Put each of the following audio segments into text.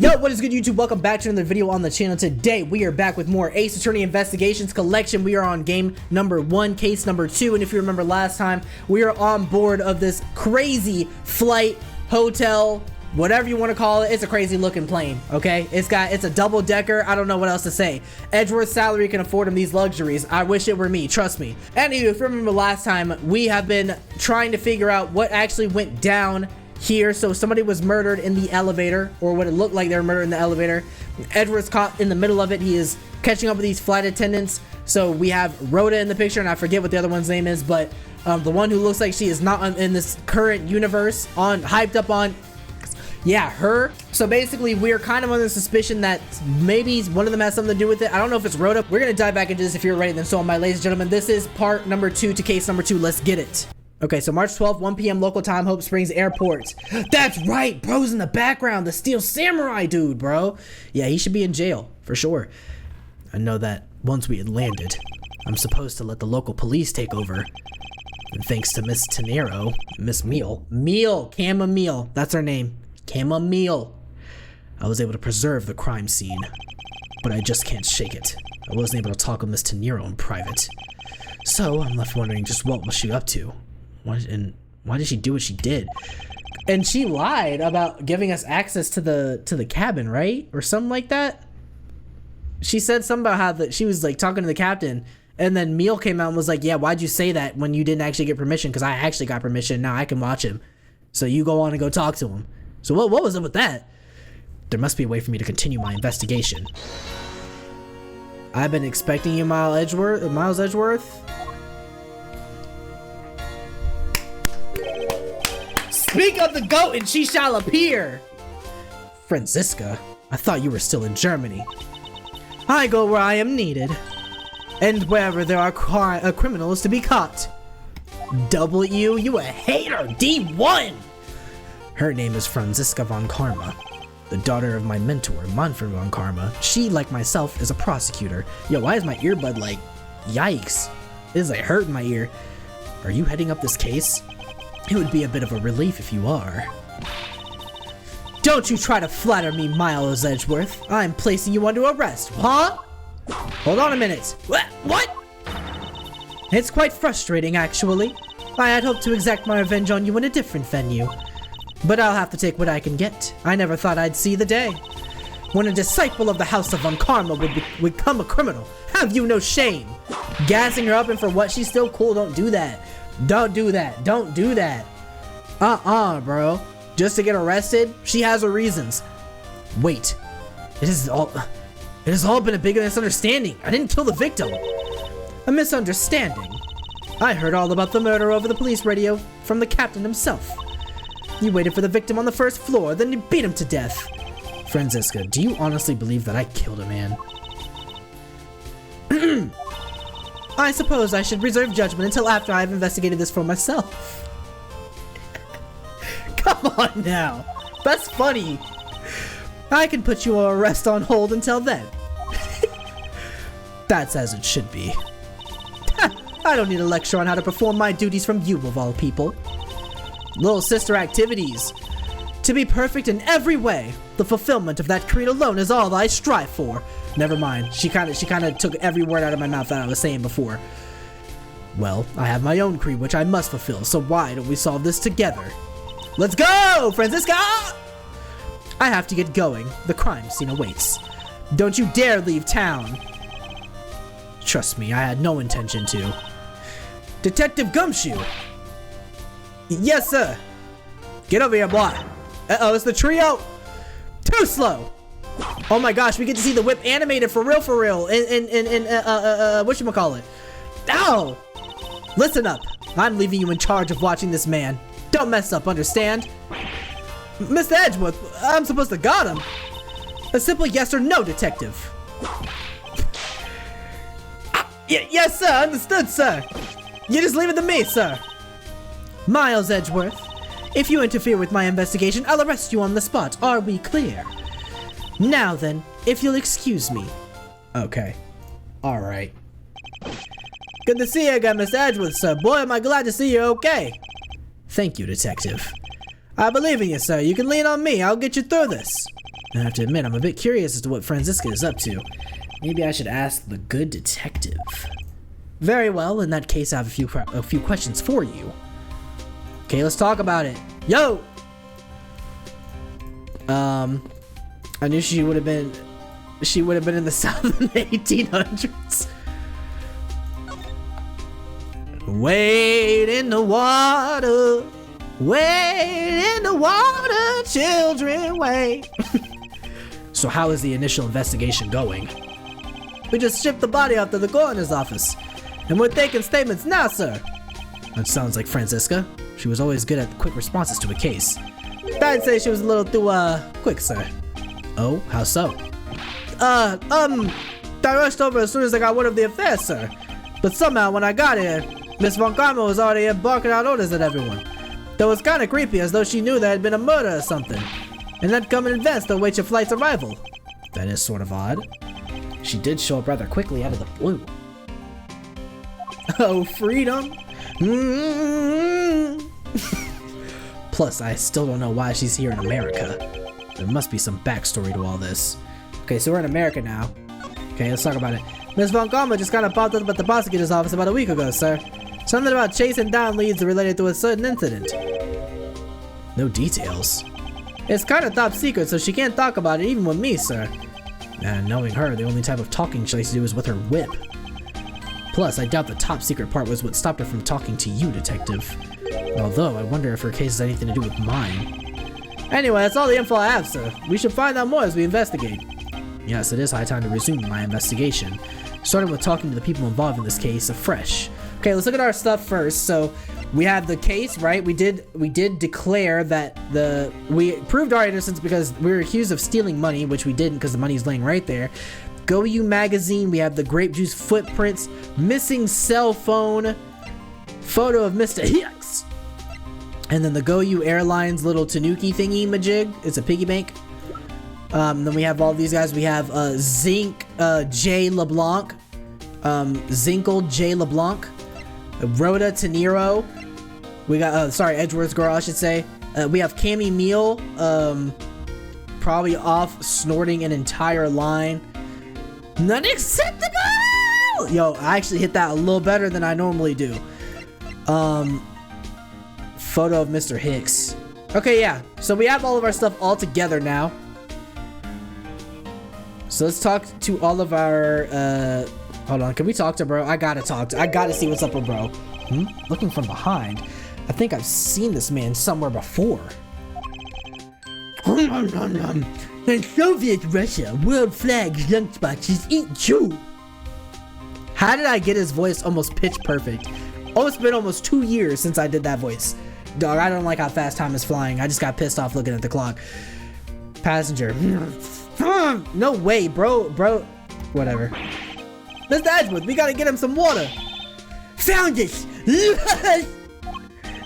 Yo, what is good, YouTube? Welcome back to another video on the channel. Today we are back with more Ace Attorney Investigations collection. We are on game number 1, case number 2, and if you remember last time, we are on board of this crazy flight, hotel, whatever you want to call it. It's a crazy looking plane, okay? It's a double decker. I don't know what else to say. Edgeworth's salary can afford him these luxuries. I wish it were me, trust me. Anyway, if you remember last time, we have been trying to figure out what actually went down here. So somebody was murdered in the elevator, or what it looked like they were murdered in the elevator. Edward's caught in the middle of it. He is catching up with these flight attendants. So we have Rhoda in the picture, and I forget what the other one's name is, but the one who looks like she is not in this current universe, hyped up on, yeah, her. So basically we're kind of under the suspicion that maybe one of them has something to do with it. I don't know if it's Rhoda. We're gonna dive back into this if you're ready. Then so, my ladies and gentlemen, this is part number 2 to case number 2. Let's get it. Okay, so March 12th, 1 p.m. local time, Hope Springs Airport. That's right, bro's in the background, the Steel Samurai dude, bro. Yeah, he should be in jail, for sure. I know that once we had landed, I'm supposed to let the local police take over. And thanks to Miss Tenero, Miss Chamomile, that's her name, Chamomile. I was able to preserve the crime scene, but I just can't shake it. I wasn't able to talk with Miss Tenero in private. So I'm left wondering just what was she up to? Why did she do what she did? And she lied about giving us access to the cabin, right? Or something like that. She said something about how that she was like talking to the captain, and then Meal came out and was like, yeah, why'd you say that when you didn't actually get permission? Because I actually got permission. Now I can watch him. So you go on and go talk to him. So what was up with that? There must be a way for me to continue my investigation. I've been expecting you, Miles Edgeworth. Speak of the goat and she shall appear! Franziska, I thought you were still in Germany. I go where I am needed, and wherever there are criminals to be caught. W, you a hater! D1! Her name is Franziska von Karma, the daughter of my mentor, Manfred von Karma. She, like myself, is a prosecutor. Yo, why is my earbud like, yikes? It is like hurting my ear. Are you heading up this case? It would be a bit of a relief if you are. Don't you try to flatter me, Miles Edgeworth. I'm placing you under arrest, huh? Hold on a minute. What? It's quite frustrating, actually. I had hoped to exact my revenge on you in a different venue. But I'll have to take what I can get. I never thought I'd see the day when a disciple of the House of Von Karma would become a criminal. Have you no shame? Gassing her up and for what? She's still cool. Don't do that. Don't do that. Don't do that. Bro. Just to get arrested? She has her reasons. Wait. It has all been a big misunderstanding. I didn't kill the victim. A misunderstanding? I heard all about the murder over the police radio from the captain himself. You waited for the victim on the first floor, then you beat him to death. Franziska, do you honestly believe that I killed a man? I suppose I should reserve judgment until after I've investigated this for myself. Come on now. That's funny. I can put your arrest on hold until then. That's as it should be. I don't need a lecture on how to perform my duties from you, of all people. Little sister activities. To be perfect in every way. The fulfillment of that creed alone is all I strive for. Never mind. She kind of took every word out of my mouth that I was saying before. Well, I have my own creed which I must fulfill, so why don't we solve this together? Let's go, Franziska! I have to get going. The crime scene awaits. Don't you dare leave town. Trust me, I had no intention to. Detective Gumshoe! Yes, sir! Get over here, boy! Uh-oh, it's the trio! Too slow! Oh my gosh, we get to see the whip animated for real, whatchamacallit? Ow! Listen up, I'm leaving you in charge of watching this man. Don't mess up, understand? Mr. Edgeworth, I'm supposed to guard him. A simple yes or no, detective. Yes, sir, understood, sir. You just leave it to me, sir. Miles Edgeworth, if you interfere with my investigation, I'll arrest you on the spot. Are we clear? Now then, if you'll excuse me. Okay. Alright. Good to see you again, Mr. Edgeworth, sir. Boy, am I glad to see you okay. Thank you, detective. I believe in you, sir. You can lean on me. I'll get you through this. I have to admit, I'm a bit curious as to what Franziska is up to. Maybe I should ask the good detective. Very well, in that case I have a few questions for you. Okay, let's talk about it. Yo! I knew she would have been in the South in the 1800s. Wade in the water, children, wade. So how is the initial investigation going? We just shipped the body off to the coroner's office, and we're taking statements now, sir. That sounds like Franziska. She was always good at quick responses to a case. I'd say she was a little too, quick, sir. Oh, how so? I rushed over as soon as I got word of the affair, sir. But somehow, when I got here, Miss Von Karma was already here barking out orders at everyone. That was kinda creepy, as though she knew there had been a murder or something. And then come in advance to await your flight's arrival. That is sort of odd. She did show up rather quickly out of the blue. Oh, freedom! Plus, I still don't know why she's here in America. There must be some backstory to all this. Okay, so we're in America now. Okay, let's talk about it. Miss Von Karma just kind of popped up at the prosecutor's office about a week ago, sir. Something about chasing down leads related to a certain incident. No details. It's kind of top secret, so she can't talk about it even with me, sir. And knowing her, the only type of talking she likes to do is with her whip. Plus, I doubt the top secret part was what stopped her from talking to you, detective. Although, I wonder if her case has anything to do with mine. Anyway, that's all the info I have, sir. We should find out more as we investigate. Yes, it is high time to resume my investigation. Starting with talking to the people involved in this case afresh. Okay, let's look at our stuff first. So, we have the case, right? We did declare that we proved our innocence because we were accused of stealing money, which we didn't because the money's laying right there. Go You magazine, we have the grape juice footprints, missing cell phone, photo of Mr. Hicks, and then the Go You Airlines little Tanuki thingy majig. It's a piggy bank. Then we have all these guys. We have Zinc J LeBlanc, Zinkel J LeBlanc, Rhoda Tenero. We got sorry, Edgeworth's girl, I should say. We have Cammy Meal, probably off snorting an entire line. Not acceptable! Yo, I actually hit that a little better than I normally do. Photo of Mr. Hicks. Okay, yeah. So we have all of our stuff all together now. So let's talk to all of our, hold on, can we talk to bro? I gotta see what's up with bro. Looking from behind. I think I've seen this man somewhere before. In Soviet Russia, world flags lunchboxes eat chew. How did I get his voice almost pitch perfect? Oh, it's been almost 2 years since I did that voice. Dog, I don't like how fast time is flying. I just got pissed off looking at the clock. Passenger. No way, bro. Whatever. Mr. Edgeworth, we gotta get him some water. Found it.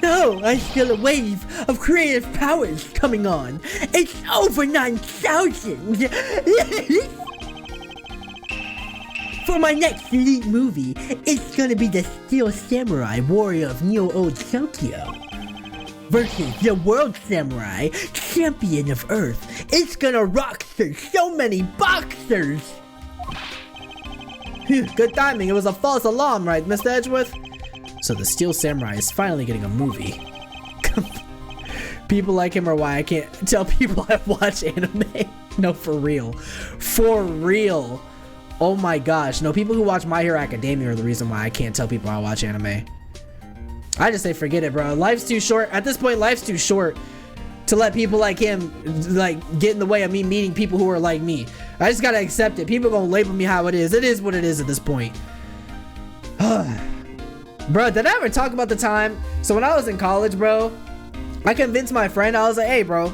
No, I feel a wave of creative powers coming on. It's over 9,000. For my next elite movie, it's gonna be the Steel Samurai Warrior of Neo-Old Tokyo versus the World Samurai Champion of Earth. It's gonna rock so many boxers. Good timing. It was a false alarm, right, Mr. Edgeworth? So the Steel Samurai is finally getting a movie. People like him are why I can't tell people I watch anime. No, for real. For real. Oh my gosh. No, people who watch My Hero Academia are the reason why I can't tell people I watch anime. I just say forget it, bro. Life's too short. At this point, life's too short to let people like him like get in the way of me meeting people who are like me. I just gotta accept it. People gonna label me how it is. It is what it is at this point. Bro, did I ever talk about the time? So when I was in college, bro, I convinced my friend. I was like, hey, bro,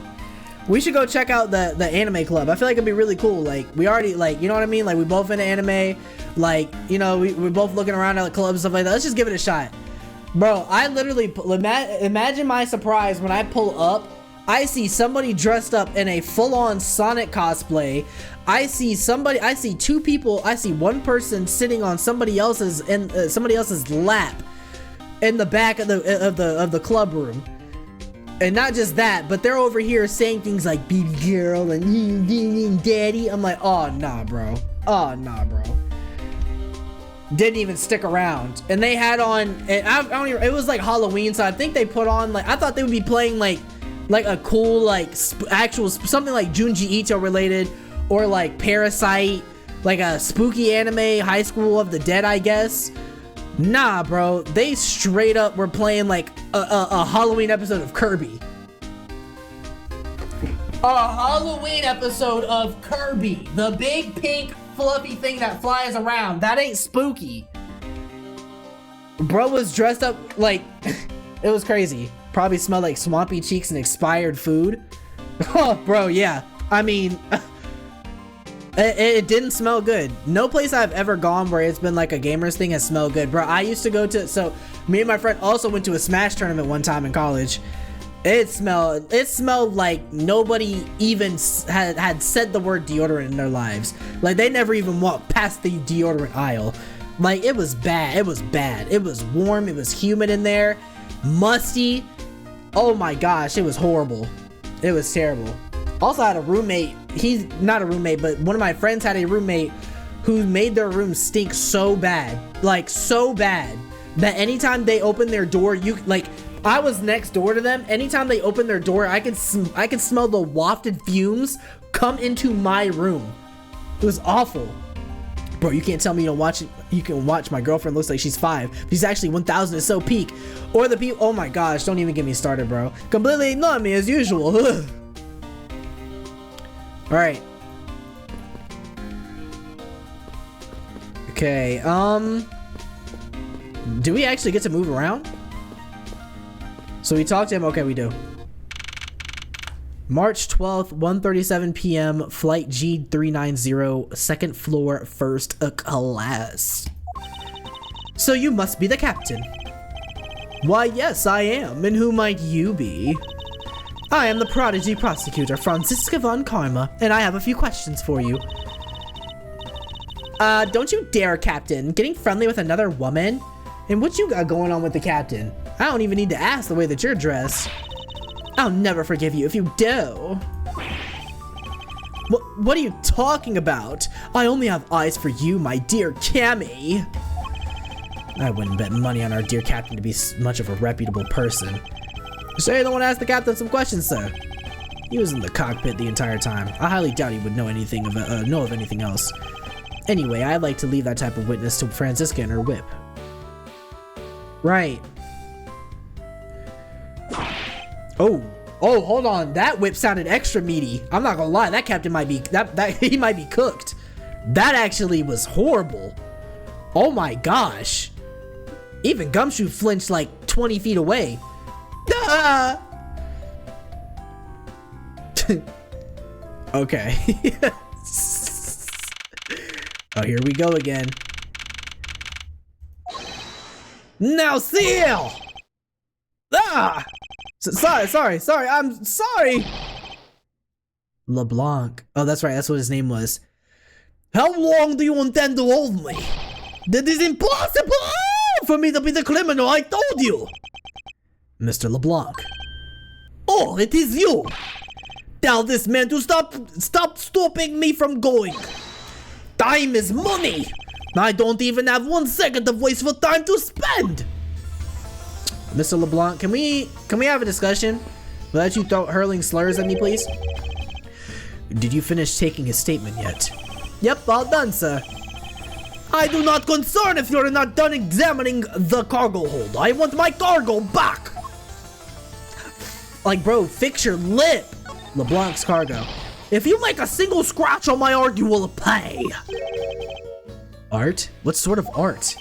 we should go check out the anime club. I feel like it'd be really cool. Like, we already, like, you know what I mean? Like, we both into anime. Like, you know, we're both looking around at the clubs and stuff like that. Let's just give it a shot. Bro, I literally, imagine my surprise when I pull up. I see somebody dressed up in a full-on Sonic cosplay. I see two people. I see one person sitting on somebody else's lap in the back of the club room. And not just that, but they're over here saying things like baby girl and daddy. I'm like, oh nah, bro. Oh nah, bro. Didn't even stick around. And they had on, and I don't even, it was like Halloween, so I think they put on like, I thought they would be playing like a cool like actual something like Junji Ito related, or like Parasite, like a spooky anime, High School of the Dead, I guess. Nah, bro, they straight up were playing like a Halloween episode of Kirby. A Halloween episode of Kirby, the big pink fluffy thing that flies around. That ain't spooky. Bro was dressed up like it was crazy. Probably smelled like swampy cheeks and expired food. Oh, bro, yeah. I mean, it didn't smell good. No place I've ever gone where it's been like a gamers thing has smelled good, bro. I used to go to, so me and my friend also went to a Smash tournament one time in college. It smelled like nobody even had said the word deodorant in their lives. Like they never even walked past the deodorant aisle. Like it was bad. It was bad. It was warm. It was humid in there. Musty. Oh my gosh, it was horrible. It was terrible. Also, I had a roommate. He's not a roommate, but one of my friends had a roommate who made their room stink so bad, like so bad, that anytime they opened their door, I was next door to them. Anytime they opened their door, I could smell the wafted fumes come into my room. It was awful. Bro, you can't tell me you don't watch it. You can watch My Girlfriend Looks Like She's 5. She's actually 1000 is so peak. Or the people, oh my gosh, don't even get me started, bro. Completely ignore me as usual. Alright. Okay, do we actually get to move around? So we talked to him, okay, we do. March 12th, 1:37 p.m., flight G390, second floor, first class. So you must be the captain. Why, yes, I am, and who might you be? I am the prodigy prosecutor, Franziska von Karma, and I have a few questions for you. Don't you dare, Captain. Getting friendly with another woman? And what you got going on with the captain? I don't even need to ask the way that you're dressed. I'll never forgive you if you do. What are you talking about? I only have eyes for you, my dear Cammy. I wouldn't bet money on our dear captain to be much of a reputable person. Sure you don't want to ask the captain some questions, sir? He was in the cockpit the entire time. I highly doubt he would know anything of know of anything else. Anyway, I'd like to leave that type of witness to Franziska and her whip. Right. Oh, hold on. That whip sounded extra meaty. I'm not gonna lie. That captain might be he might be cooked. That actually was horrible. Oh my gosh. Even Gumshoe flinched like 20 feet away. Ah! Okay. Oh, here we go again. Now seal! Ah! Sorry, I'm sorry! LeBlanc. Oh, that's right, that's what his name was. How long do you intend to hold me? That is impossible for me to be the criminal, I told you! Mr. LeBlanc. Oh, it is you! Tell this man to stop stopping me from going. Time is money! I don't even have 1 second of wasteful time to spend! Mr. LeBlanc, can we have a discussion without you hurling slurs at me, please? Did you finish taking his statement yet? Yep, all done, sir. I do not concern if you're not done examining the cargo hold. I want my cargo back! Like, bro, fix your lip! LeBlanc's cargo. If you make a single scratch on my art, you will pay! Art? What sort of art?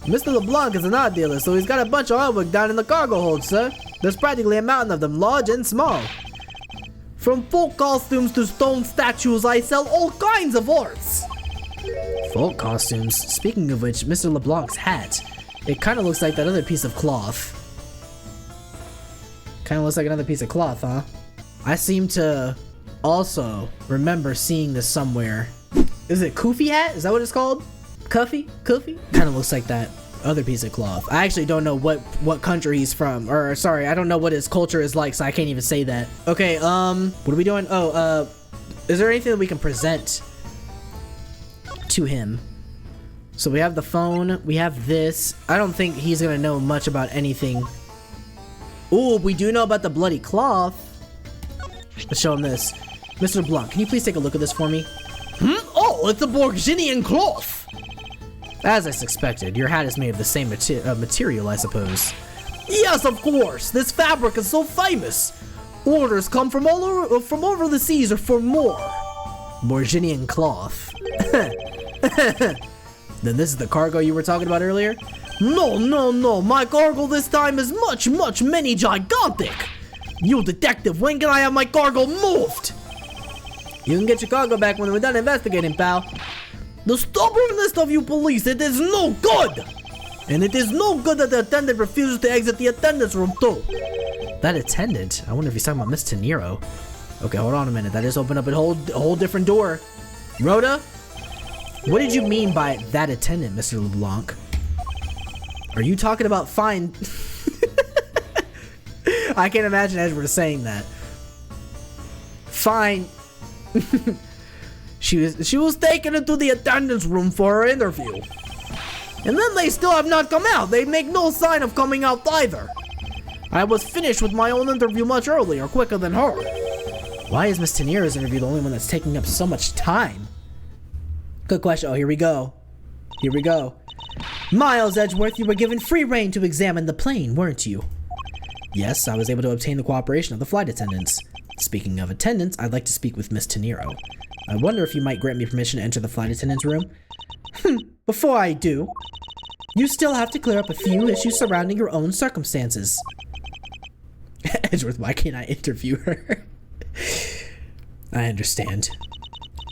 Mr. LeBlanc is an art dealer, so he's got a bunch of artwork down in the cargo hold, sir. There's practically a mountain of them, large and small. From folk costumes to stone statues, I sell all kinds of arts. Folk costumes? Speaking of which, Mr. LeBlanc's hat. It kind of looks like that other piece of cloth. Kind of looks like another piece of cloth, huh? I seem to also remember seeing this somewhere. Is it Koofy hat? Is that what it's called? Cuffy? Kind of looks like that. Other piece of cloth. I actually don't know what country he's from. Or, sorry, I don't know what his culture is like, so I can't even say that. Okay, what are we doing? Oh, is there anything that we can present to him? So we have the phone. We have this. I don't think he's gonna know much about anything. Ooh, we do know about the bloody cloth. Let's show him this. Mr. Blanc, can you please take a look at this for me? Oh, it's a Borginian cloth! As I suspected, your hat is made of the same material, I suppose. Yes, of course! This fabric is so famous! Orders come from all over the seas or for more. Borginian cloth. Then this is the cargo you were talking about earlier? No. My cargo this time is much, many gigantic! You detective, when can I have my cargo moved? You can get your cargo back when we're done investigating, pal. The stubbornness of you police, it is no good! And it is no good that the attendant refuses to exit the attendance room too. That attendant? I wonder if he's talking about Miss Teniro. Okay, hold on a minute. That just opened up a whole different door. Rhoda? What did you mean by that attendant, Mr. LeBlanc? Are you talking about fine? I can't imagine Edgeworth saying that. Fine. She was taken into the attendance room for her interview. And then they still have not come out. They make no sign of coming out either. I was finished with my own interview much earlier, quicker than her. Why is Miss Teniro's interview the only one that's taking up so much time? Good question. Oh, here we go. Miles Edgeworth, you were given free rein to examine the plane, weren't you? Yes, I was able to obtain the cooperation of the flight attendants. Speaking of attendants, I'd like to speak with Miss Teniro. I wonder if you might grant me permission to enter the flight attendant's room? Before I do, you still have to clear up a few issues surrounding your own circumstances. Edgeworth, why can't I interview her? I understand.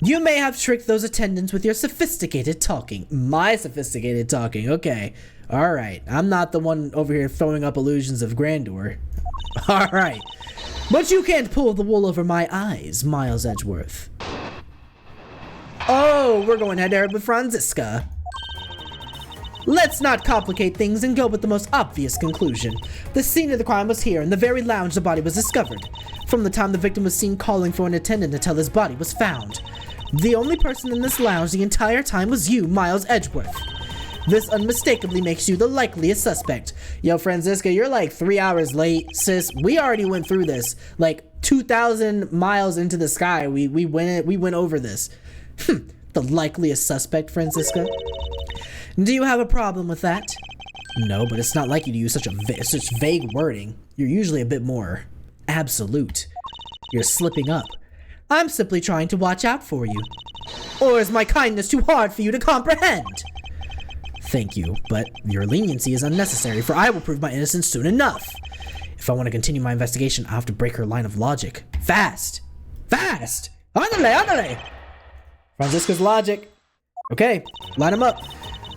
You may have tricked those attendants with your sophisticated talking. My sophisticated talking, okay. Alright, I'm not the one over here throwing up illusions of grandeur. Alright. But you can't pull the wool over my eyes, Miles Edgeworth. Oh, we're going head-to-head with Franziska. Let's not complicate things and go with the most obvious conclusion. The scene of the crime was here, in the very lounge the body was discovered. From the time the victim was seen calling for an attendant until his body was found. The only person in this lounge the entire time was you, Miles Edgeworth. This unmistakably makes you the likeliest suspect. Yo, Franziska, you're like 3 hours late, sis. We already went through this. Like 2,000 miles into the sky, we went over this. The likeliest suspect, Franziska. Do you have a problem with that? No, but it's not like you to use such vague wording. You're usually a bit more absolute. You're slipping up. I'm simply trying to watch out for you. Or is my kindness too hard for you to comprehend? Thank you, but your leniency is unnecessary, for I will prove my innocence soon enough. If I want to continue my investigation, I'll have to break her line of logic. Fast! Fast! Ándale! Franziska's logic. Okay, line them up.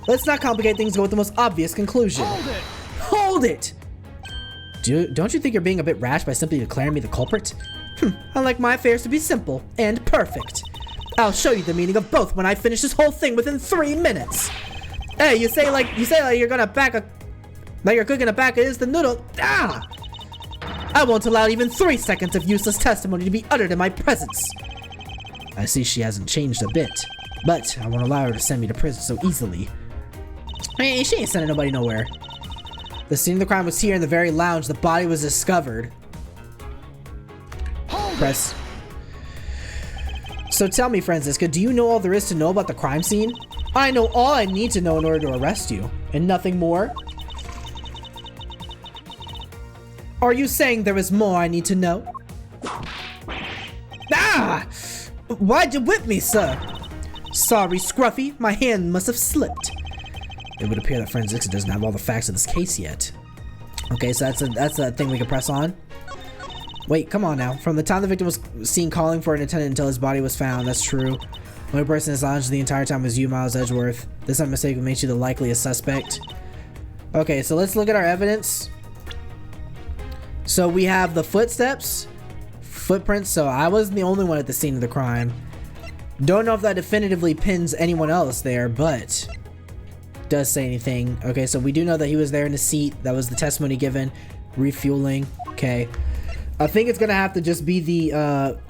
Let's not complicate things, go with the most obvious conclusion. Hold it! Don't you think you're being a bit rash by simply declaring me the culprit? I like my affairs to be simple and perfect. I'll show you the meaning of both when I finish this whole thing within 3 minutes. Hey, you say like you're gonna like you're cooking a pack of instant noodle. Ah! I won't allow even 3 seconds of useless testimony to be uttered in my presence. I see she hasn't changed a bit, but I won't allow her to send me to prison so easily. Hey, she ain't sending nobody nowhere. The scene of the crime was here in the very lounge the body was discovered. Press. So tell me, Franziska, do you know all there is to know about the crime scene? I know all I need to know in order to arrest you, and nothing more? Are you saying there is more I need to know? Ah! Why'd you whip me, sir? Sorry, Scruffy, my hand must have slipped. It would appear that Franziska doesn't have all the facts of this case yet. Okay, so that's a thing we can press on. Wait, come on now. From the time the victim was seen calling for an attendant until his body was found, that's true. The only person in this lounge the entire time was you, Miles Edgeworth. This mistake makes you the likeliest suspect. Okay, so let's look at our evidence. So we have the footsteps, footprints, so I wasn't the only one at the scene of the crime. Don't know if that definitively pins anyone else there, but does say anything. Okay, so we do know that he was there in the seat. That was the testimony given. Refueling. Okay. I think it's gonna have to just be the,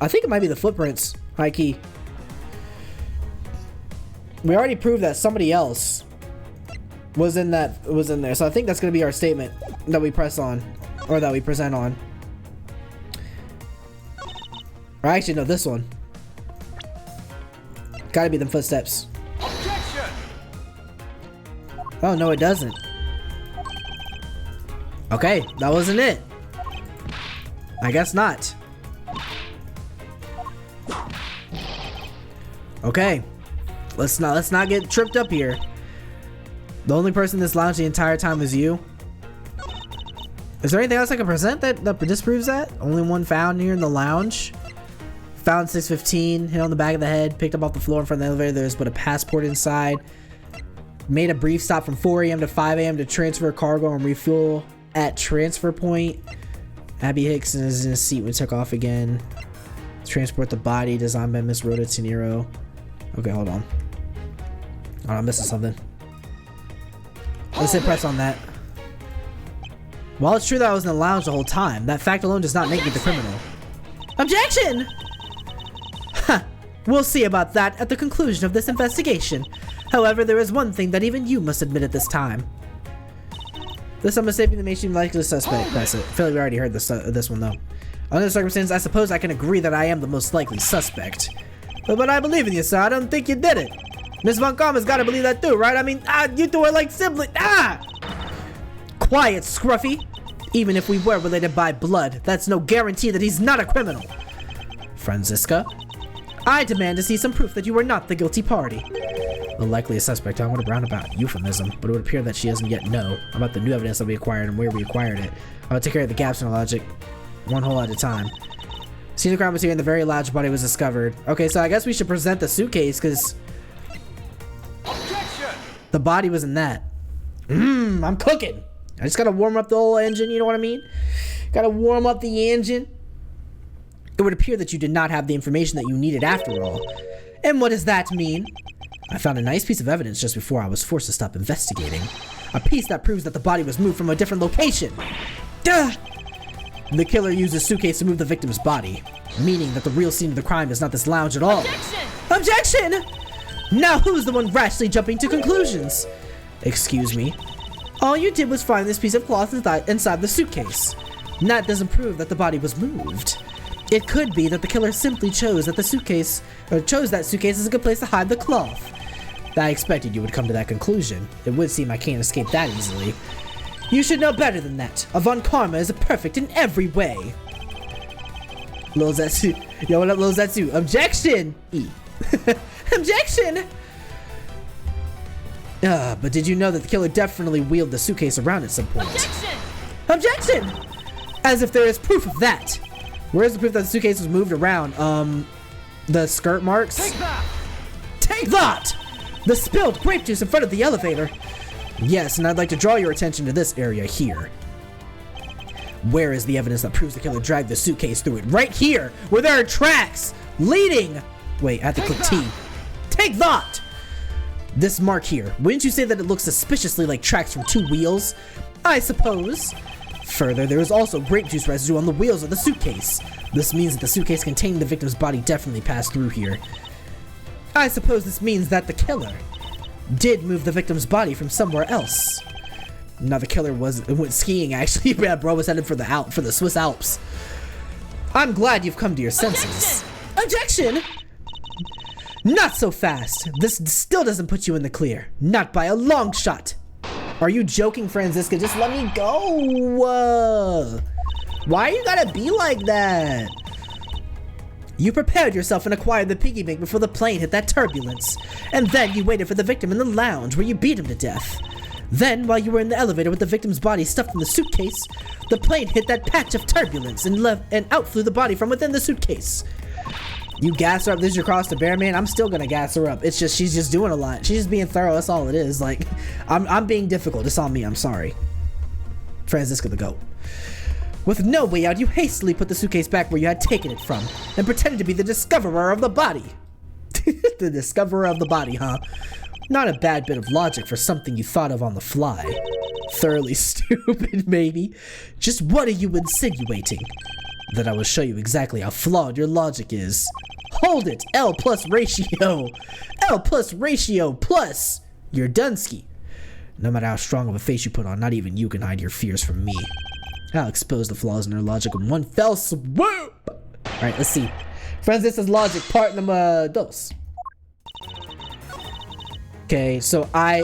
I think it might be the footprints. High key. We already proved that somebody else was in there. So I think that's gonna be our statement that we press on, or that we present on. Or actually, no, this one. Gotta be them footsteps. Objection! Oh, no, it doesn't. Okay, that wasn't it. I guess not. Okay. Let's not get tripped up here. The only person in this lounge the entire time is you. Is there anything else I can present that disproves that? Only one found here in the lounge. Found 615, hit on the back of the head, picked up off the floor in front of the elevator. There's but a passport inside. Made a brief stop from 4 a.m. to 5 a.m. to transfer cargo and refuel at transfer point. Abby Hicks is in a seat when took off again. Transport the body designed by Miss Rhoda Tenero. Okay, hold on. Oh, I'm missing something. Let's hit press on that. While it's true that I was in the lounge the whole time, that fact alone does not make me the criminal. Objection! Huh. We'll see about that at the conclusion of this investigation. However, there is one thing that even you must admit at this time. This I'm mistaking that makes you likely the suspect. Press it. I feel like we already heard this one though. Under the circumstances, I suppose I can agree that I am the most likely suspect. But I believe in you, sir. I don't think you did it. Miss Von Karma's gotta believe that too, right? I mean, you two are like siblings. Quiet, Scruffy. Even if we were related by blood, that's no guarantee that he's not a criminal. Franziska, I demand to see some proof that you were not the guilty party. The likely suspect, I want a roundabout euphemism, but it would appear that she doesn't yet know about the new evidence that we acquired and where we acquired it. I will take care of the gaps in our logic, one hole at a time. Scene of crime was here and the very large body was discovered. Okay, so I guess we should present the suitcase because the body was in that. I'm cooking. I just gotta warm up the whole engine, you know what I mean? Gotta warm up the engine. It would appear that you did not have the information that you needed after all. And what does that mean? I found a nice piece of evidence just before I was forced to stop investigating. A piece that proves that the body was moved from a different location. Duh! The killer used a suitcase to move the victim's body, meaning that the real scene of the crime is not this lounge at all. Objection! Objection! Now who's the one rashly jumping to conclusions? Excuse me. All you did was find this piece of cloth inside the suitcase. That doesn't prove that the body was moved. It could be that the killer simply chose that suitcase as a good place to hide the cloth. I expected you would come to that conclusion. It would seem I can't escape that easily. You should know better than that. Von Karma is perfect in every way. Lil Zetsu. Yo, what up, Lil Zetsu? Objection! E. Objection! But did you know that the killer definitely wheeled the suitcase around at some point? Objection! Objection! As if there is proof of that. Where's the proof that the suitcase was moved around? The skirt marks? Take that! Take that! The spilled grape juice in front of the elevator. Yes, and I'd like to draw your attention to this area here. Where is the evidence that proves the killer dragged the suitcase through it? Right here, where there are tracks leading. Wait, I have to click T. Take that! This mark here, wouldn't you say that it looks suspiciously like tracks from two wheels? I suppose. Further, there is also grape juice residue on the wheels of the suitcase. This means that the suitcase containing the victim's body definitely passed through here. I suppose this means that the killer did move the victim's body from somewhere else. Now the killer went skiing actually. Yeah, bro was headed for the Swiss Alps. I'm glad you've come to your senses. Objection! Not so fast. This still doesn't put you in the clear. Not by a long shot. Are you joking, Franziska? Just let me go. Why you gotta be like that? You prepared yourself and acquired the piggy bank before the plane hit that turbulence. And then you waited for the victim in the lounge where you beat him to death. Then, while you were in the elevator with the victim's body stuffed in the suitcase, the plane hit that patch of turbulence and out flew the body from within the suitcase. You gas her up. This is your cross to bear, man. I'm still gonna gas her up. It's just she's just doing a lot. She's just being thorough. That's all it is. Like, I'm being difficult. It's on me. I'm sorry. Franziska the goat. With no way out, you hastily put the suitcase back where you had taken it from and pretended to be the discoverer of the body. The discoverer of the body, huh? Not a bad bit of logic for something you thought of on the fly. Thoroughly stupid, maybe. Just what are you insinuating? That I will show you exactly how flawed your logic is. Hold it! L plus ratio! L plus ratio plus! You're Dunsky. No matter how strong of a face you put on, not even you can hide your fears from me. I'll expose the flaws in her logic in one fell swoop! Alright, let's see. Franziska's logic, part number dos. Okay, so I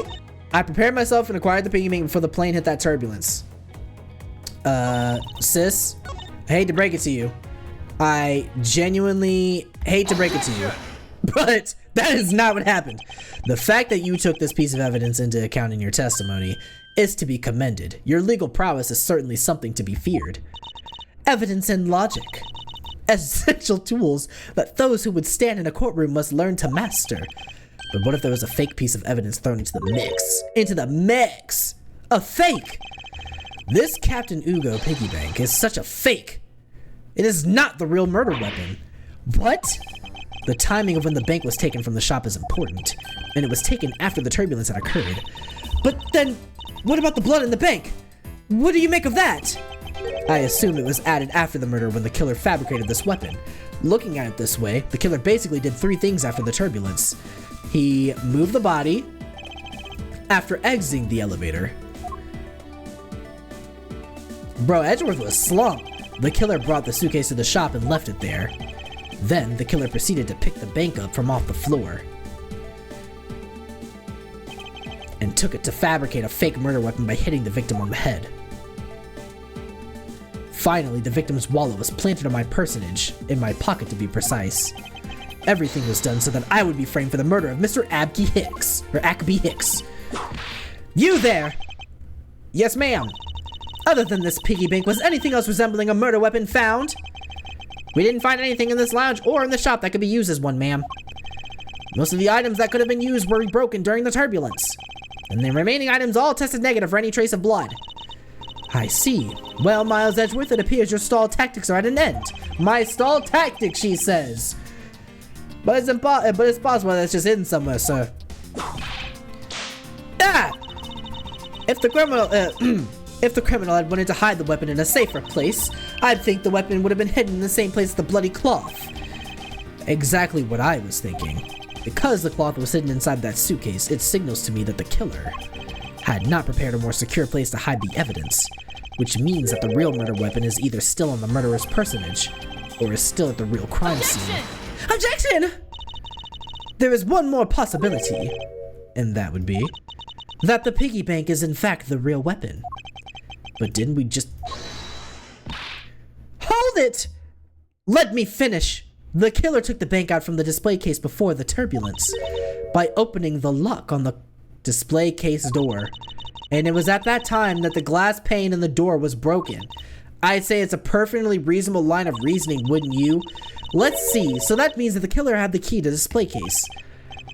prepared myself and acquired the piggy bank before the plane hit that turbulence. Sis, I hate to break it to you. I genuinely hate to break it to you, but that is not what happened. The fact that you took this piece of evidence into account in your testimony is to be commended. Your legal prowess is certainly something to be feared. Evidence and logic, essential tools that those who would stand in a courtroom must learn to master. But what if there was a fake piece of evidence thrown into the mix? Into the mix! A fake! This Captain Ugo piggy bank is such a fake. It is not the real murder weapon. What? The timing of when the bank was taken from the shop is important, and it was taken after the turbulence had occurred. But then, what about the blood in the bank? What do you make of that? I assume it was added after the murder when the killer fabricated this weapon. Looking at it this way, the killer basically did 3 things after the turbulence. He moved the body after exiting the elevator. Bro, Edgeworth was slumped. The killer brought the suitcase to the shop and left it there. Then, the killer proceeded to pick the bank up from off the floor and took it to fabricate a fake murder weapon by hitting the victim on the head. Finally, the victim's wallet was planted on my personage, in my pocket to be precise. Everything was done so that I would be framed for the murder of Mr. Abke Hicks, or Ackby Hicks. You there! Yes, ma'am. Other than this piggy bank, was anything else resembling a murder weapon found? We didn't find anything in this lounge or in the shop that could be used as one, ma'am. Most of the items that could have been used were broken during the turbulence, and the remaining items all tested negative for any trace of blood. I see. Well, Miles Edgeworth, it appears your stall tactics are at an end. My stall tactics, she says. But it's possible that it's just hidden somewhere, sir. Ah! If the criminal had wanted to hide the weapon in a safer place, I'd think the weapon would have been hidden in the same place as the bloody cloth. Exactly what I was thinking. Because the cloth was hidden inside that suitcase, it signals to me that the killer had not prepared a more secure place to hide the evidence, which means that the real murder weapon is either still on the murderer's personage, or is still at the real crime scene. Objection! There is one more possibility, and that would be that the piggy bank is in fact the real weapon. But didn't we just... Hold it! Let me finish! The killer took the bank out from the display case before the turbulence by opening the lock on the display case door. And it was at that time that the glass pane in the door was broken. I'd say it's a perfectly reasonable line of reasoning, wouldn't you? Let's see. So that means that the killer had the key to the display case.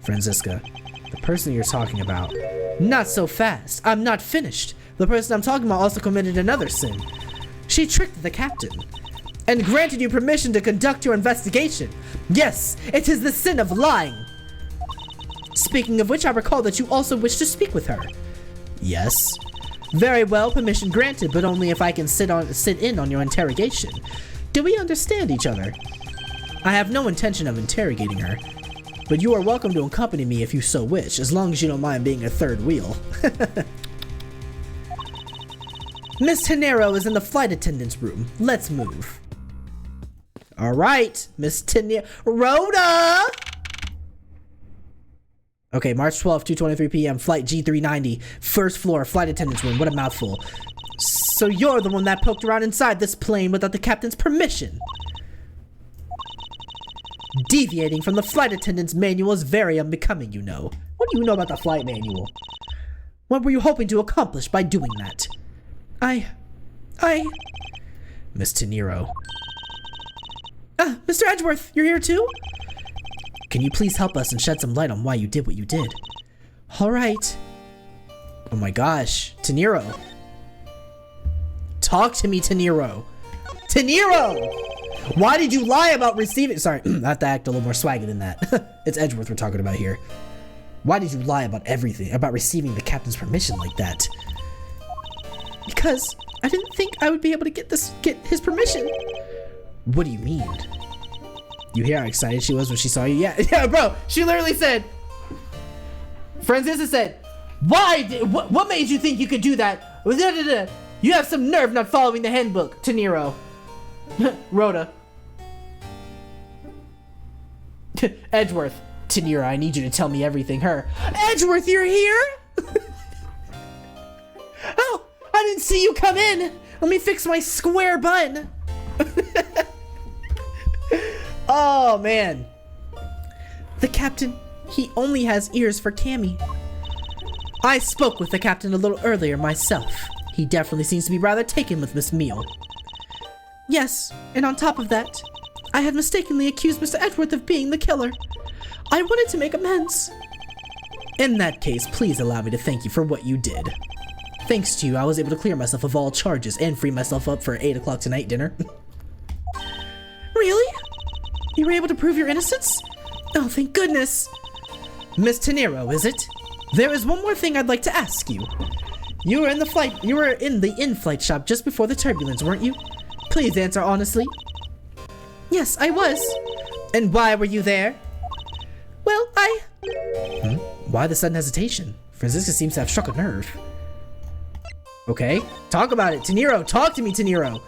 Franziska, the person you're talking about. Not so fast. I'm not finished. The person I'm talking about also committed another sin. She tricked the captain and granted you permission to conduct your investigation. Yes, it is the sin of lying. Speaking of which, I recall that you also wish to speak with her. Yes. Very well, permission granted, but only if I can sit in on your interrogation. Do we understand each other? I have no intention of interrogating her, but you are welcome to accompany me if you so wish, as long as you don't mind being a third wheel. Miss Tenero is in the flight attendant's room. Let's move. All right, Miss Tenero. Rhoda! Okay, March 12th, 2:23 p.m., flight G390, first floor, flight attendant's room. What a mouthful. So you're the one that poked around inside this plane without the captain's permission. Deviating from the flight attendant's manual is very unbecoming, you know. What do you know about the flight manual? What were you hoping to accomplish by doing that? Miss Tenero. Mr. Edgeworth, you're here too? Can you please help us and shed some light on why you did what you did? All right. Oh my gosh, Tenero. Talk to me, Tenero. Tenero! Why did you lie about receiving— Sorry, I have to act a little more swaggy than that. It's Edgeworth we're talking about here. Why did you lie about everything, about receiving the captain's permission like that? Because I didn't think I would be able to get his permission. What do you mean? You hear how excited she was when she saw you? Yeah, bro. She literally said, Franziska said, what made you think you could do that? You have some nerve not following the handbook. To Nero. Rhoda. Edgeworth. To Nero, I need you to tell me everything. Her. Edgeworth, you're here? Oh, I didn't see you come in. Let me fix my square bun. Oh, man. The captain, he only has ears for Cammy. I spoke with the captain a little earlier myself. He definitely seems to be rather taken with Miss Meal. Yes, and on top of that, I had mistakenly accused Mr. Edgeworth of being the killer. I wanted to make amends. In that case, please allow me to thank you for what you did. Thanks to you, I was able to clear myself of all charges and free myself up for 8 o'clock tonight dinner. Really? You were able to prove your innocence? Oh, thank goodness. Miss Tenero, is it? There is one more thing I'd like to ask you. You were in the in-flight shop just before the turbulence, weren't you? Please answer honestly. Yes, I was. And why were you there? Well, Why the sudden hesitation? Franziska seems to have struck a nerve. Okay, talk about it. Tenero, talk to me, Tenero.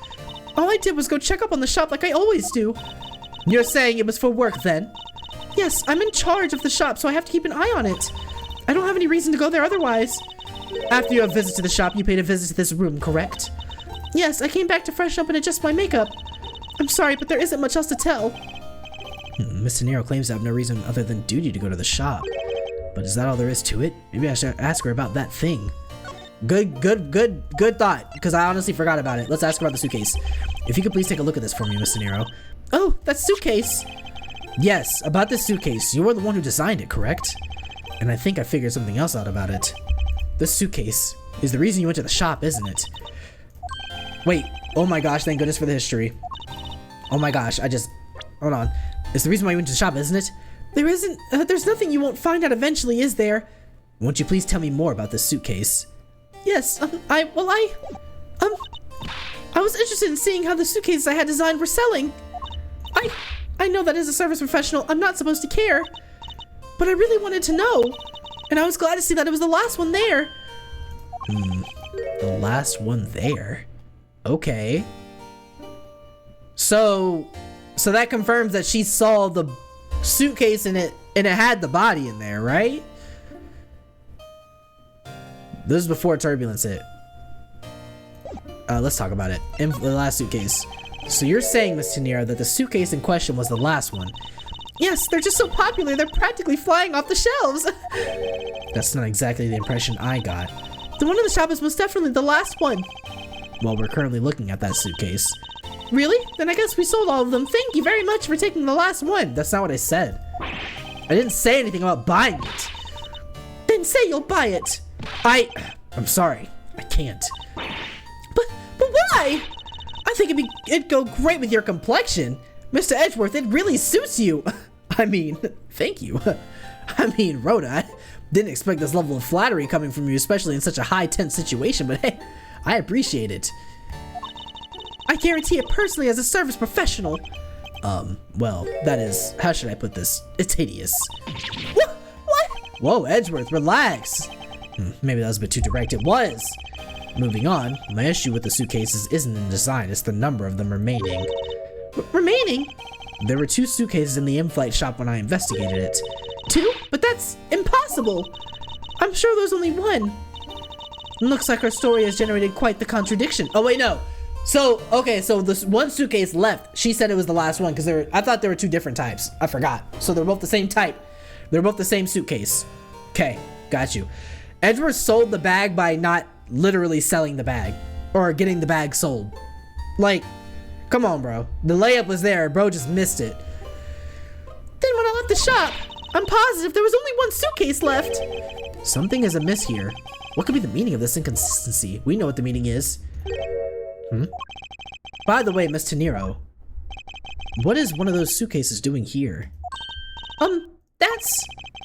All I did was go check up on the shop like I always do. You're saying it was for work then? Yes, I'm in charge of the shop, so I have to keep an eye on it. I don't have any reason to go there otherwise. After your visit to the shop, you paid a visit to this room, correct? Yes, I came back to freshen up and adjust my makeup. I'm sorry, but there isn't much else to tell. Miss Tenero claims to have no reason other than duty to go to the shop. But is that all there is to it? Maybe I should ask her about that thing. Good thought, because I honestly forgot about it. Let's ask her about the suitcase. If you could please take a look at this for me, Miss Tenero. Oh, that suitcase. Yes, about this suitcase. You were the one who designed it, correct? And I think I figured something else out about it. This suitcase is the reason you went to the shop, isn't it? Wait, oh my gosh, thank goodness for the history. Oh my gosh, hold on. It's the reason why you went to the shop, isn't it? There's nothing you won't find out eventually, is there? Won't you please tell me more about this suitcase? Yes, I was interested in seeing how the suitcases I had designed were selling. I know that as a service professional, I'm not supposed to care. But I really wanted to know. And I was glad to see that it was the last one there. The last one there? Okay. So that confirms that she saw the suitcase and it had the body in there, right? This is before turbulence hit. Let's talk about it. In the last suitcase. So you're saying, Miss Tenero, that the suitcase in question was the last one? Yes, they're just so popular, they're practically flying off the shelves. That's not exactly the impression I got. The one in the shop is most definitely the last one. Well, we're currently looking at that suitcase. Really? Then I guess we sold all of them. Thank you very much for taking the last one. That's not what I said. I didn't say anything about buying it. Then say you'll buy it. I'm sorry. I can't. But why? I think it'd go great with your complexion. Mr. Edgeworth, it really suits you. I mean, thank you. I mean, Rhoda, I didn't expect this level of flattery coming from you, especially in such a high tense situation, but hey, I appreciate it. I guarantee it personally as a service professional. Well, that is, how should I put this? It's hideous. What? Whoa, Edgeworth, relax. Maybe that was a bit too direct. It was. Moving on, my issue with the suitcases isn't in design, it's the number of them remaining. Remaining? There were 2 suitcases in the in-flight shop when I investigated it. 2? But that's impossible! I'm sure there's only 1. Looks like our story has generated quite the contradiction. Oh wait, no. So, okay, so this one suitcase left. She said it was the last one because I thought there were 2 different types. I forgot. So they're both the same type. They're both the same suitcase. Okay, got you. Edgeworth sold the bag by not literally selling the bag or getting the bag sold. Like, come on, bro. The layup was there. Bro just missed it. Then when I left the shop, I'm positive there was only 1 suitcase left. Something is amiss here. What could be the meaning of this inconsistency? We know what the meaning is. By the way, Miss Tenero, what is one of those suitcases doing here?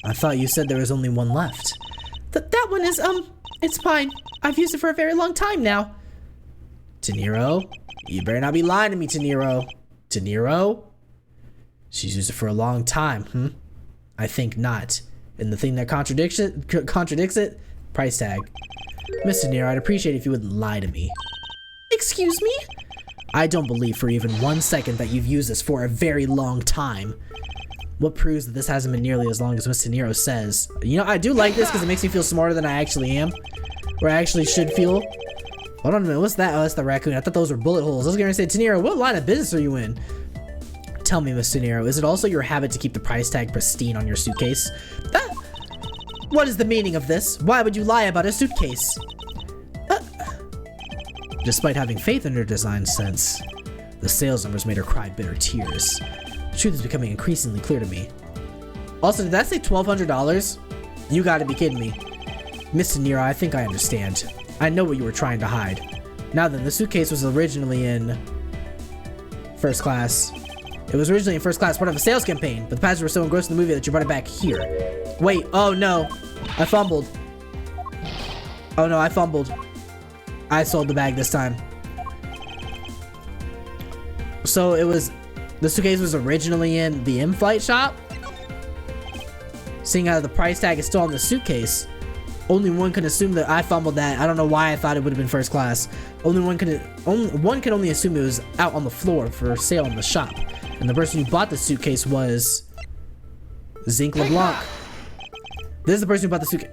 I thought you said there was only one left. That one is, it's fine. I've used it for a very long time now. Taniro? You better not be lying to me, Taniro. Taniro? She's used it for a long time, I think not. And the thing that contradicts it? Price tag. Mr. Taniro, I'd appreciate it if you wouldn't lie to me. Excuse me? I don't believe for even 1 second that you've used this for a very long time. What proves that this hasn't been nearly as long as Mr. Taniro says. You know, I do like this because it makes me feel smarter than I actually am. Or I actually should feel. Hold on a minute, what's that? Oh, that's the raccoon. I thought those were bullet holes. I was gonna say, Taniro, what line of business are you in? Tell me, Mr. Taniro, is it also your habit to keep the price tag pristine on your suitcase? What is the meaning of this? Why would you lie about a suitcase? Despite having faith in her design sense, the sales numbers made her cry bitter tears. The truth is becoming increasingly clear to me. Also, did that say $1,200? You gotta be kidding me. Mr. Taniro, I think I understand. I know what you were trying to hide. Now then, the suitcase was originally in first class. It was originally in first class, part of a sales campaign, but the passengers were so engrossed in the movie that you brought it back here. Wait, oh no. I fumbled. Oh no, I fumbled. I sold the bag this time. So it was, the suitcase was originally in the in-flight shop? Seeing how the price tag is still on the suitcase, only one can assume that I fumbled that. I don't know why I thought it would have been first class. One can only assume it was out on the floor for sale in the shop. And the person who bought the suitcase was Zinc LeBlanc. This is the person who bought the suitcase.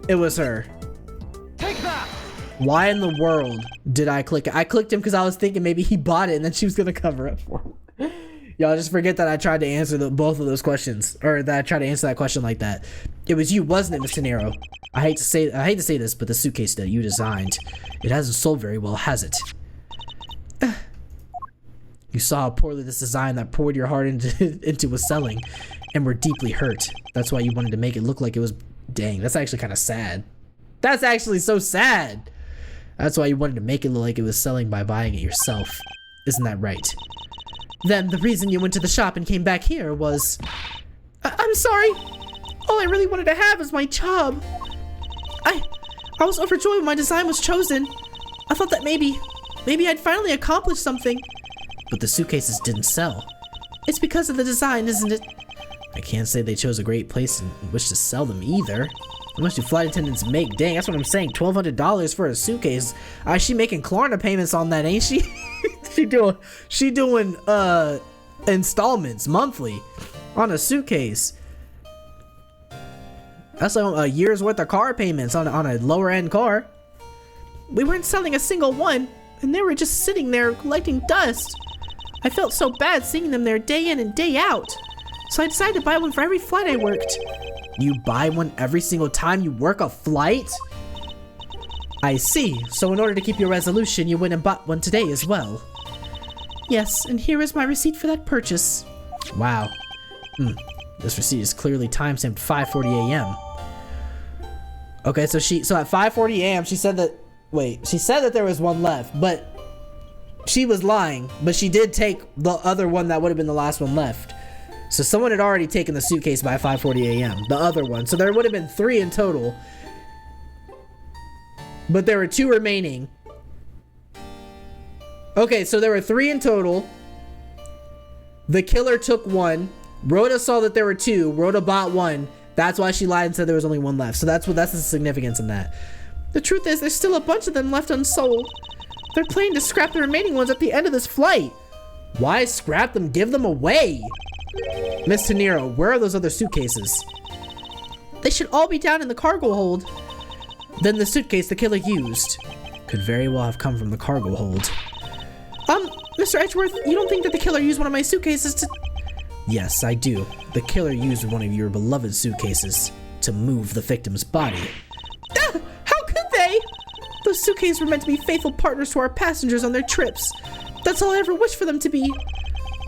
It was her. Take that! Why in the world did I click it? I clicked him because I was thinking maybe he bought it and then she was gonna cover it for him. Y'all just forget that I tried to answer both of those questions, or that I tried to answer that question like that. It was you, wasn't it, Mr. Taniro? I hate to say this, but the suitcase that you designed, it hasn't sold very well, has it? You saw how poorly this design that poured your heart into was selling, and were deeply hurt. That's why you wanted to make it look like it was. Dang, that's actually kind of sad. That's actually so sad. That's why you wanted to make it look like it was selling by buying it yourself. Isn't that right? Then the reason you went to the shop and came back here was... I'm sorry. All I really wanted to have was my job. I was overjoyed when my design was chosen. I thought that maybe I'd finally accomplished something. But the suitcases didn't sell. It's because of the design, isn't it? I can't say they chose a great place in which to sell them either. How much do flight attendants make? Dang, that's what I'm saying. $1,200 for a suitcase. She making Klarna payments on that, ain't she? she doing installments monthly on a suitcase. That's like a year's worth of car payments on a lower end car. We weren't selling a single one, and they were just sitting there collecting dust. I felt so bad seeing them there day in and day out. So I decided to buy one for every flight I worked. You buy one every single time you work a flight? I see. So in order to keep your resolution, you went and bought one today as well. Yes, and here is my receipt for that purchase. Wow. This receipt is clearly timestamped 5:40 a.m. Okay, so at 5:40 a.m. she said that there was one left, but she was lying, but she did take the other one that would have been the last one left. So someone had already taken the suitcase by 5:40 a.m., the other one. So there would have been 3 in total. But there were 2 remaining. Okay, so there were 3 in total. The killer took 1. Rhoda saw that there were 2. Rhoda bought 1. That's why she lied and said there was only 1 left. So that's the significance in that. The truth is, there's still a bunch of them left unsold. They're planning to scrap the remaining ones at the end of this flight. Why scrap them? Give them away. Miss Taniro, where are those other suitcases? They should all be down in the cargo hold. Then the suitcase the killer used could very well have come from the cargo hold. Mr. Edgeworth, you don't think that the killer used one of my suitcases to... Yes, I do. The killer used one of your beloved suitcases to move the victim's body. How could they? Those suitcases were meant to be faithful partners to our passengers on their trips. That's all I ever wished for them to be.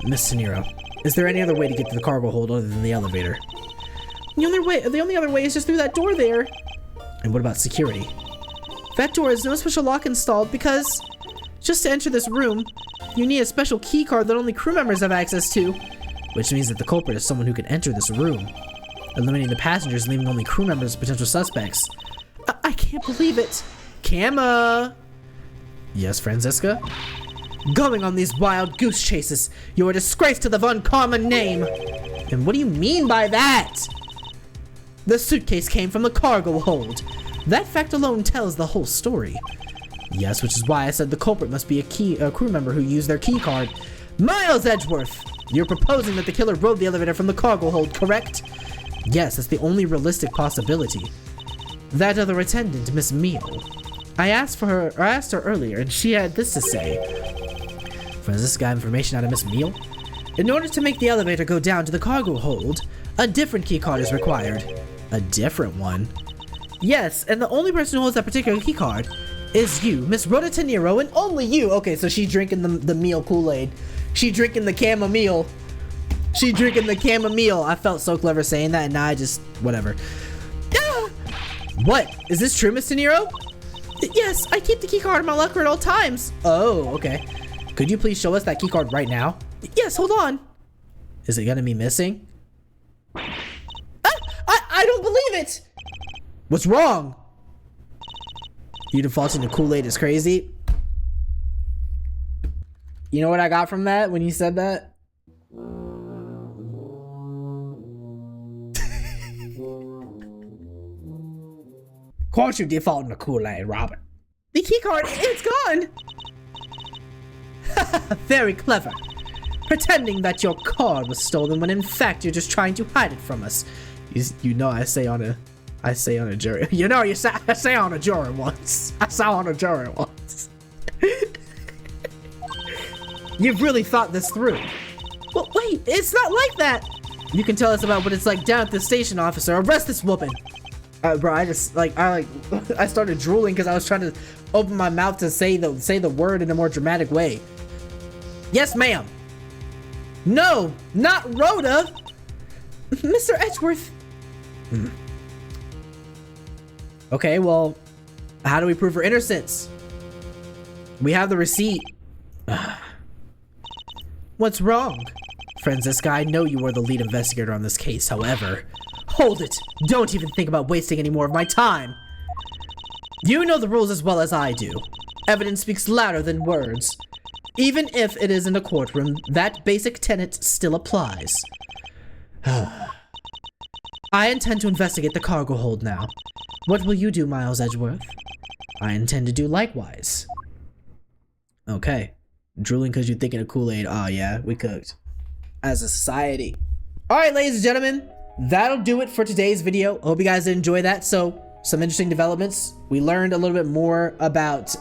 Miss Taniro, is there any other way to get to the cargo hold other than the elevator? The only other way is just through that door there. And what about security? That door has no special lock installed because just to enter this room, you need a special key card that only crew members have access to, which means that the culprit is someone who can enter this room, eliminating the passengers, leaving only crew members as potential suspects. I can't believe it. Kama! Yes, Franziska? Going on these wild goose chases, you're a disgrace to the Von Karma name! And what do you mean by that? The suitcase came from the cargo hold. That fact alone tells the whole story. Yes, which is why I said the culprit must be a crew member who used their key card. Miles Edgeworth! You're proposing that the killer rode the elevator from the cargo hold, correct? Yes, that's the only realistic possibility. That other attendant, Miss Meal. I asked her earlier, and she had this to say. Franziska got information out of Miss Meal? In order to make the elevator go down to the cargo hold, a different key card is required. A different one? Yes, and the only person who holds that particular key card is you, Miss Rhoda Teniro, and only you. Okay, so she's drinking the meal Kool-Aid. She drinking the chamomile. She drinking the chamomile. I felt so clever saying that, and now I just, whatever. Ah! What? Is this true, Miss Teniro? Yes, I keep the key card in my locker at all times. Oh, okay. Could you please show us that key card right now? Yes, hold on. Is it gonna be missing? I don't believe it! What's wrong? You defaulting to Kool-Aid is crazy. You know what I got from that when you said that? Of course you defaulting to Kool-Aid, Robert. The key card, it's gone! Very clever. Pretending that your card was stolen when in fact you're just trying to hide it from us. You know I say on a jury. You know I say on a jury once. I saw on a jury once. You've really thought this through. Well, wait, it's not like that. You can tell us about what it's like down at the station, officer. Arrest this woman. Bro, I started drooling because I was trying to open my mouth to say the word in a more dramatic way. Yes, ma'am. No, not Rhoda. Mr. Edgeworth. Okay, well, how do we prove her innocence? We have the receipt. What's wrong? Franziska, I know you are the lead investigator on this case, however. Hold it! Don't even think about wasting any more of my time! You know the rules as well as I do. Evidence speaks louder than words. Even if it is in a courtroom, that basic tenet still applies. I intend to investigate the cargo hold now. What will you do, Miles Edgeworth? I intend to do likewise. Okay. Drooling because you're thinking of Kool-Aid. Oh yeah, we cooked. As a society. Alright, ladies and gentlemen. That'll do it for today's video. Hope you guys did enjoy that. So, some interesting developments. We learned a little bit more about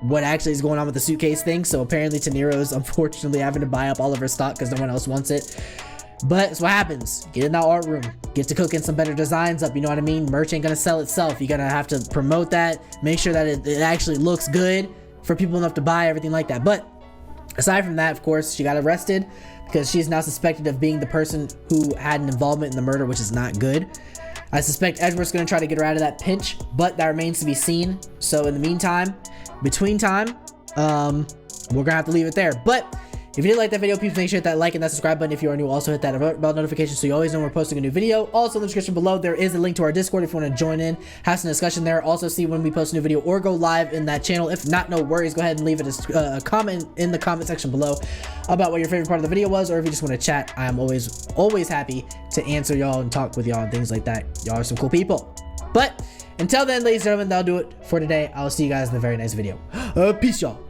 what actually is going on with the suitcase thing. So apparently Teniro's unfortunately having to buy up all of her stock because no one else wants it. But it's what happens. Get in that art room. Get to cooking some better designs up, you know what I mean? Merch ain't gonna sell itself. You're gonna have to promote that. Make sure that it actually looks good for people enough to buy, everything like that. But aside from that, of course, she got arrested because she's now suspected of being the person who had an involvement in the murder, which is not good. I suspect Edgeworth's gonna try to get her out of that pinch, but that remains to be seen. So in the meantime, between time, we're gonna have to leave it there. But if you did like that video, please make sure to hit that like and that subscribe button. If you are new, also hit that bell notification so you always know when we're posting a new video. Also in the description below, there is a link to our Discord if you want to join in, have some discussion there. Also see when we post a new video or go live in that channel. If not, no worries. Go ahead and leave a comment in the comment section below about what your favorite part of the video was, or if you just want to chat. I am always happy to answer y'all and talk with y'all and things like that. Y'all are some cool people. But until then, ladies and gentlemen, that'll do it for today. I'll see you guys in the very next video. Peace, y'all.